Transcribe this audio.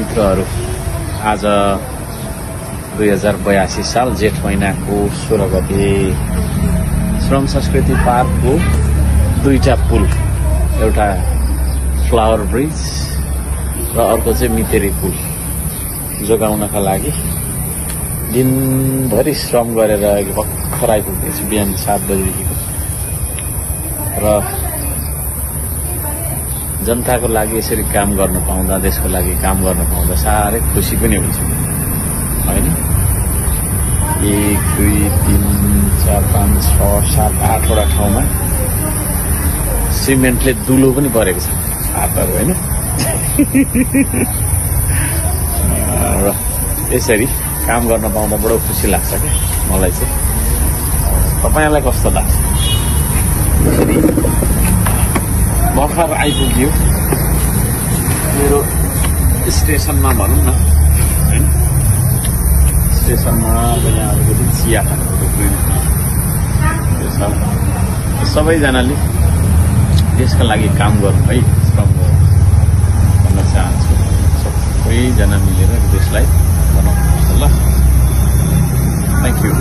मित्रहरू, आज 2082 साल जेठ महिनाको 16 गते श्रम संस्कृति पार्कको दुईटा पुल, एउटा फ्लावर ब्रिज र अर्को चाहिँ मितेरी पुल जोगाउनका लागि दिनभरि श्रम गरेर भर्खर आइपुग्दैछु बिहान 7 बजेदेखिको। र जनताको लागि यसरी काम गर्न पाउँदा, देशको लागि काम गर्न पाउँदा साह्रै खुसी पनि हुन्छ हैन। 1 2 3 4 5 6 7 8 वटा ठाउँमा सिमेन्टले दुलो पनि परेको छ हातहरु हैन। र यसरी काम गर्न पाउँदा बडो खुसी लाग्छ के मलाई चाहिँ। तपाईलाई कस्तो लाग्छ? भर्खर आइपुग्यो मेरो स्टेसनमा भनौँ न हैन। स्टेसनमा यहाँ अलिकति चिया खानु सबैजनाले देशका लागि काम गर्नु है, श्रम गर्नु भन्न चाहन्छु। सबैजना मिलेर देशलाई बनाउनु ल। Thank you.